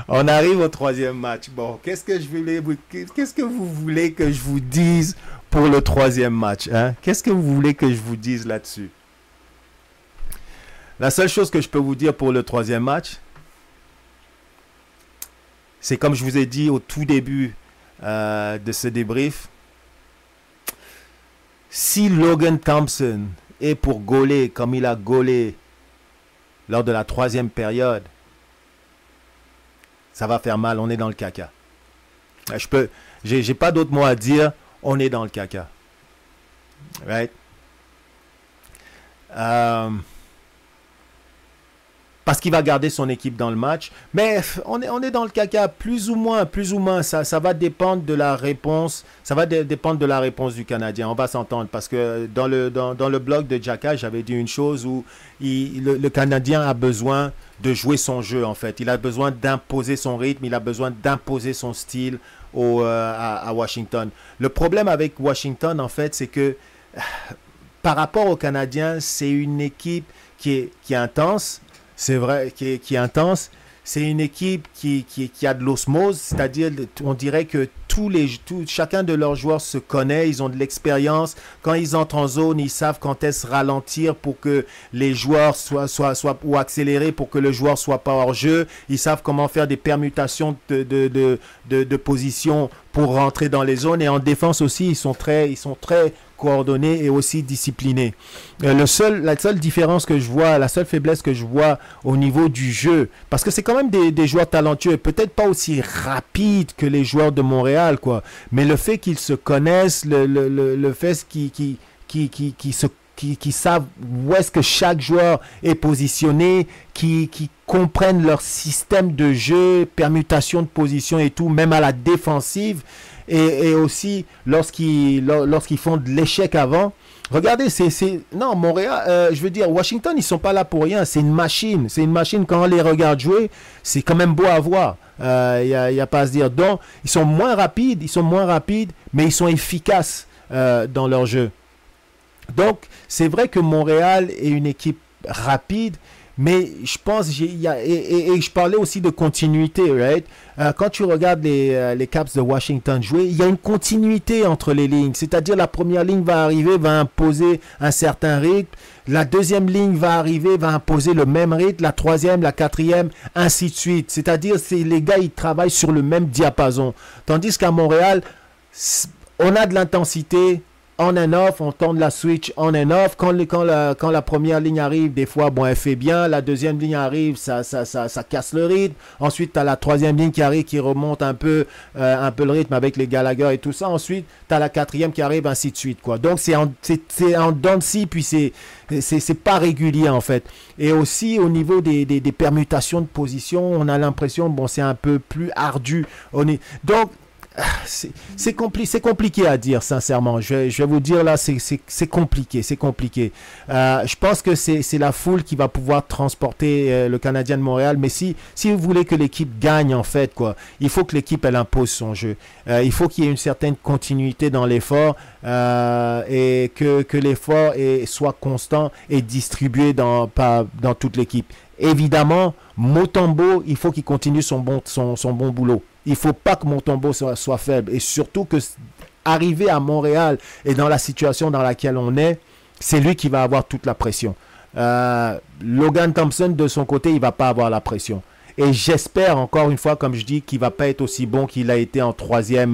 On arrive au troisième match. Bon, qu'est-ce que vous voulez que je vous dise pour le troisième match, hein? Qu'est-ce que vous voulez que je vous dise là-dessus? La seule chose que je peux vous dire pour le troisième match, c'est comme je vous ai dit au tout début de ce débrief, si Logan Thompson est pour gauler comme il a gaulé lors de la troisième période, ça va faire mal, on est dans le caca. J'ai pas d'autre mot à dire, on est dans le caca. Right? Parce qu'il va garder son équipe dans le match. Mais on est dans le caca, plus ou moins. Ça va dépendre de la réponse. Ça va dépendre de la réponse du Canadien. On va s'entendre. Parce que dans le blog de Jacka, j'avais dit une chose où le Canadien a besoin de jouer son jeu, en fait. Il a besoin d'imposer son rythme. Il a besoin d'imposer son style à Washington. Le problème avec Washington, en fait, c'est que par rapport aux Canadiens, c'est une équipe qui est intense. C'est vrai, qui est intense. C'est une équipe qui a de l'osmose, c'est-à-dire, on dirait que chacun de leurs joueurs se connaît, ils ont de l'expérience. Quand ils entrent en zone, ils savent quand est-ce ralentir pour que les joueurs soient ou accélérer pour que le joueur soit pas hors jeu. Ils savent comment faire des permutations de position pour rentrer dans les zones. Et en défense aussi, ils sont très coordonnés et aussi disciplinés. La seule différence que je vois, la seule faiblesse que je vois au niveau du jeu, parce que c'est quand même des joueurs talentueux, peut-être pas aussi rapides que les joueurs de Montréal, quoi, mais le fait qu'ils se connaissent, le fait qu'ils savent où est-ce que chaque joueur est positionné, qui comprennent leur système de jeu, permutation de position et tout, même à la défensive. Et aussi, lorsqu'ils font de l'échec avant, regardez, non, Montréal, je veux dire, Washington, ils sont pas là pour rien, c'est une machine. C'est une machine, quand on les regarde jouer, c'est quand même beau à voir. Y a pas à se dire. Donc, ils sont moins rapides, mais ils sont efficaces dans leur jeu. Donc, c'est vrai que Montréal est une équipe rapide, mais je pense, et je parlais aussi de continuité, right? Quand tu regardes les Caps de Washington jouer, il y a une continuité entre les lignes. C'est-à-dire, la première ligne va arriver, va imposer un certain rythme. La deuxième ligne va arriver, va imposer le même rythme. La troisième, la quatrième, ainsi de suite. C'est-à-dire, les gars, ils travaillent sur le même diapason. Tandis qu'à Montréal, on a de l'intensité, on and off, on tourne la switch on and off. Quand la première ligne arrive, des fois, bon, elle fait bien. La deuxième ligne arrive, ça casse le rythme. Ensuite, tu as la troisième ligne qui arrive, qui remonte un peu le rythme avec les Gallagher et tout ça. Ensuite, tu as la quatrième qui arrive, ainsi de suite, quoi. Donc, c'est en dents de scie, puis c'est pas régulier, en fait. Et aussi, au niveau des permutations de position, on a l'impression, bon, c'est un peu plus ardu. Donc, c'est compliqué à dire, sincèrement. Je vais vous dire là, c'est compliqué. Je pense que c'est la foule qui va pouvoir transporter le Canadien de Montréal. Mais si vous voulez que l'équipe gagne, en fait, quoi, il faut que l'équipe, elle impose son jeu. Il faut qu'il y ait une certaine continuité dans l'effort et que l'effort soit constant et distribué dans toute l'équipe. Évidemment, Mutombo, il faut qu'il continue son bon boulot. Il ne faut pas que Mutombo soit faible. Et surtout que arriver à Montréal et dans la situation dans laquelle on est, c'est lui qui va avoir toute la pression. Logan Thompson, de son côté, il ne va pas avoir la pression. Et j'espère, encore une fois, comme je dis, qu'il ne va pas être aussi bon qu'il a été en troisième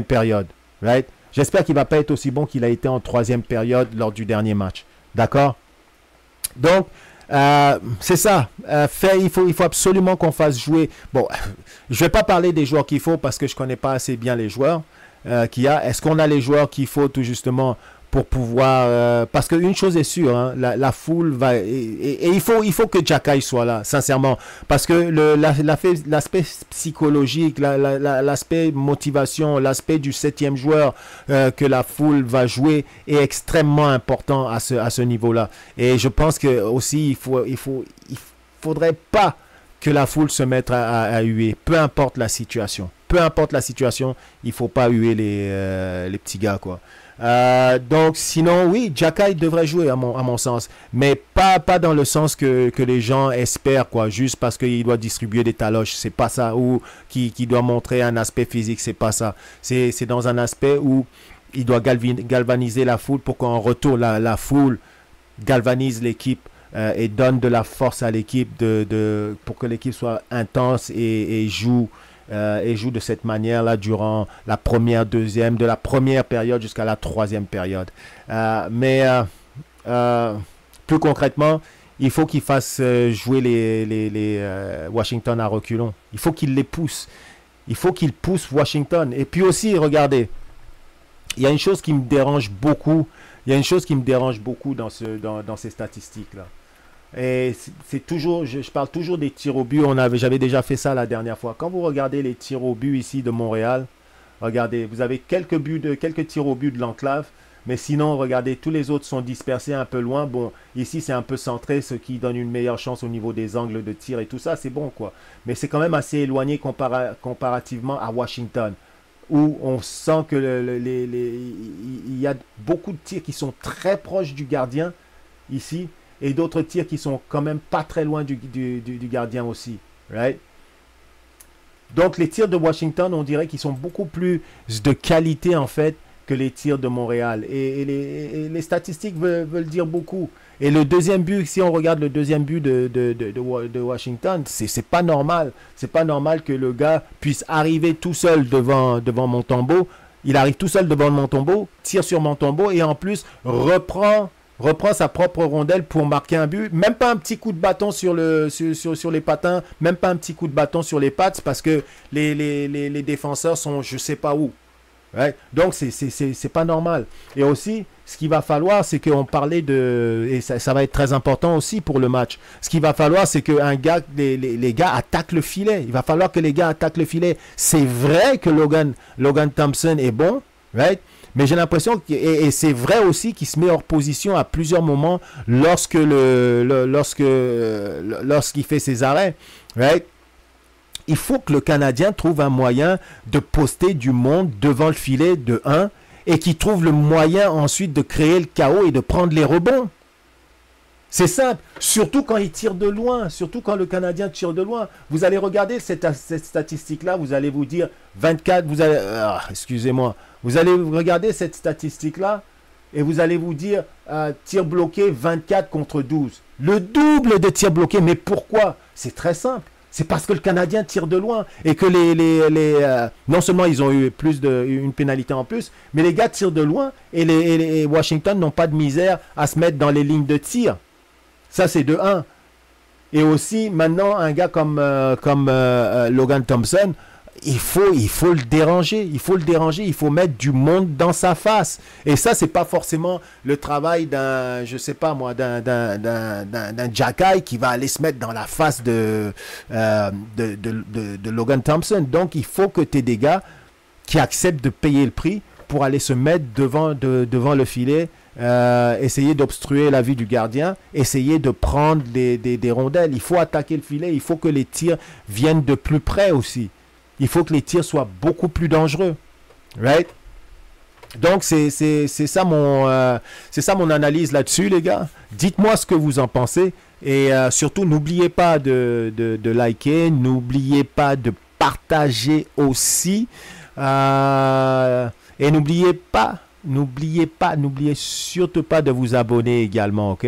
période. Right? J'espère qu'il ne va pas être aussi bon qu'il a été en troisième période lors du dernier match. D'accord? Donc, c'est ça. Il faut absolument qu'on fasse jouer. Bon, je vais pas parler des joueurs qu'il faut parce que je connais pas assez bien les joueurs qu'il y a. Est-ce qu'on a les joueurs qu'il faut tout justement pour pouvoir parce qu'une chose est sûre, hein, la foule va et il faut que Jacky soit là, sincèrement, parce que l'aspect psychologique, l'aspect motivation, l'aspect du septième joueur que la foule va jouer est extrêmement important à ce niveau-là. Et je pense que aussi il faudrait pas que la foule se mette à huer, peu importe la situation. peu importe la situation, il faut pas huer les petits gars, quoi. Donc, sinon, oui, Xhaka, il devrait jouer, à mon sens. Mais pas dans le sens que les gens espèrent, quoi. Juste parce qu'il doit distribuer des taloches. C'est pas ça. Ou qui doit montrer un aspect physique. C'est pas ça. C'est dans un aspect où il doit galvaniser la foule pour qu'en retour, la foule galvanise l'équipe et donne de la force à l'équipe pour que l'équipe soit intense et joue de cette manière-là durant la première, deuxième, de la première période jusqu'à la troisième période. Mais plus concrètement, il faut qu'il fasse jouer les Washington à reculons. Il faut qu'il les pousse. Il faut qu'il pousse Washington. Et puis aussi, regardez, il y a une chose qui me dérange beaucoup. Il y a une chose qui me dérange beaucoup dans ces statistiques-là. Et c'est toujours, je parle toujours des tirs au but. J'avais déjà fait ça la dernière fois. Quand vous regardez les tirs au but ici de Montréal, regardez, vous avez quelques tirs au but de l'enclave, mais sinon, regardez, tous les autres sont dispersés un peu loin. Bon, ici c'est un peu centré, ce qui donne une meilleure chance au niveau des angles de tir et tout ça, c'est bon, quoi. Mais c'est quand même assez éloigné comparativement à Washington, où on sent que il y a beaucoup de tirs qui sont très proches du gardien ici, et d'autres tirs qui sont quand même pas très loin du gardien aussi, right? Donc les tirs de Washington, on dirait qu'ils sont beaucoup plus de qualité en fait que les tirs de Montréal, et les statistiques veulent dire beaucoup. Et le deuxième but, si on regarde le deuxième but de Washington, c'est pas normal. C'est pas normal que le gars puisse arriver tout seul devant Montembeault. Il arrive tout seul devant Montembeault, tire sur Montembeault et en plus reprend sa propre rondelle pour marquer un but. Même pas un petit coup de bâton sur les patins, même pas un petit coup de bâton sur les pattes parce que les défenseurs sont je sais pas où. Ouais. Donc c'est pas normal. Et aussi, ce qu'il va falloir, c'est qu'on parlait et ça va être très important aussi pour le match. Ce qu'il va falloir, c'est que les gars attaquent le filet. Il va falloir que les gars attaquent le filet. C'est vrai que Logan Thompson est bon, right? Mais j'ai l'impression et c'est vrai aussi qu'il se met hors position à plusieurs moments lorsqu'il fait ses arrêts, right? Il faut que le Canadien trouve un moyen de poster du monde devant le filet de 1 et qu'il trouve le moyen ensuite de créer le chaos et de prendre les rebonds. C'est simple, surtout quand il tire de loin, surtout quand le Canadien tire de loin. Vous allez regarder cette statistique-là, vous allez vous dire 24, excusez-moi, vous allez regarder cette statistique-là et vous allez vous dire tir bloqué 24 contre 12. Le double de tirs bloqués, mais pourquoi? C'est très simple. C'est parce que le Canadien tire de loin et que non seulement ils ont eu une pénalité en plus, mais les gars tirent de loin et les Washington n'ont pas de misère à se mettre dans les lignes de tir. Ça, c'est de 1. Et aussi, maintenant, un gars comme Logan Thompson, il faut le déranger. Il faut le déranger. Il faut mettre du monde dans sa face. Et ça, c'est pas forcément le travail d'un Xhaka qui va aller se mettre dans la face de Logan Thompson. Donc, il faut que tu aies des gars qui acceptent de payer le prix pour aller se mettre devant le filet. Essayer d'obstruer la vue du gardien, essayer de prendre des rondelles. Il faut attaquer le filet, il faut que les tirs viennent de plus près aussi. Il faut que les tirs soient beaucoup plus dangereux. Right? Donc, c'est ça mon analyse là-dessus, les gars. Dites-moi ce que vous en pensez. Et surtout, n'oubliez pas de liker, n'oubliez pas de partager aussi. Et n'oubliez surtout pas de vous abonner également, ok?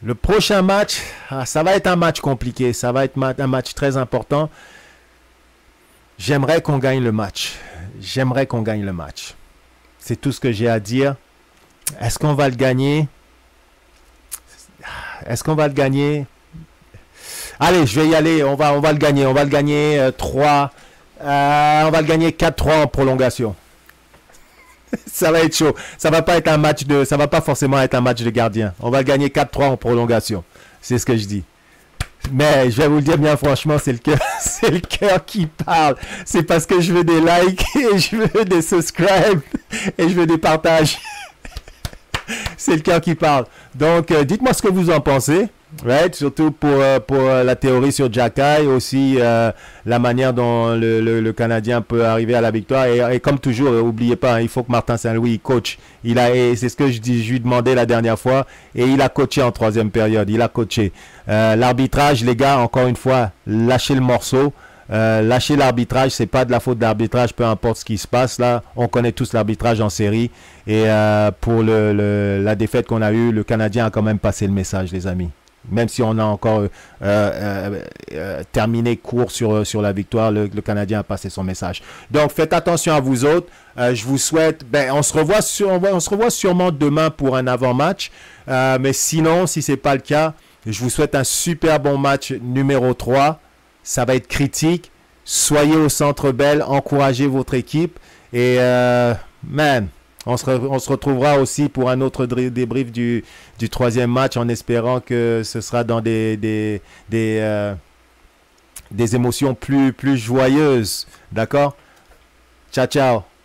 Le prochain match, ça va être un match compliqué, ça va être un match très important. J'aimerais qu'on gagne le match. C'est tout ce que j'ai à dire. Est-ce qu'on va le gagner? Allez, je vais y aller, on va le gagner. On va le gagner 4-3 en prolongation. Ça va être chaud. Ça va pas forcément être un match de gardien. On va gagner 4-3 en prolongation. C'est ce que je dis. Mais je vais vous le dire bien franchement, c'est le cœur qui parle. C'est parce que je veux des likes et je veux des subscribes et je veux des partages. C'est le cœur qui parle. Donc, dites-moi ce que vous en pensez. Ouais, surtout pour la théorie sur Jacky, aussi la manière dont le Canadien peut arriver à la victoire. Et comme toujours, oubliez pas, hein, il faut que Martin Saint-Louis coach. Et c'est ce que je lui demandais la dernière fois. Et il a coaché en troisième période. Il a coaché. L'arbitrage, les gars, encore une fois, lâchez le morceau. Lâcher l'arbitrage, c'est pas de la faute de l'arbitrage, peu importe ce qui se passe là. On connaît tous l'arbitrage en série. Et pour la défaite qu'on a eue, le Canadien a quand même passé le message, les amis. Même si on a encore terminé court sur la victoire, le Canadien a passé son message. Donc faites attention à vous autres. Je vous souhaite, on se revoit sûrement demain pour un avant-match. Mais sinon, si ce n'est pas le cas, je vous souhaite un super bon match numéro 3. Ça va être critique. Soyez au Centre Bell, encouragez votre équipe. Et on se retrouvera aussi pour un autre débrief du troisième match en espérant que ce sera dans des émotions plus joyeuses. D'accord? Ciao, ciao.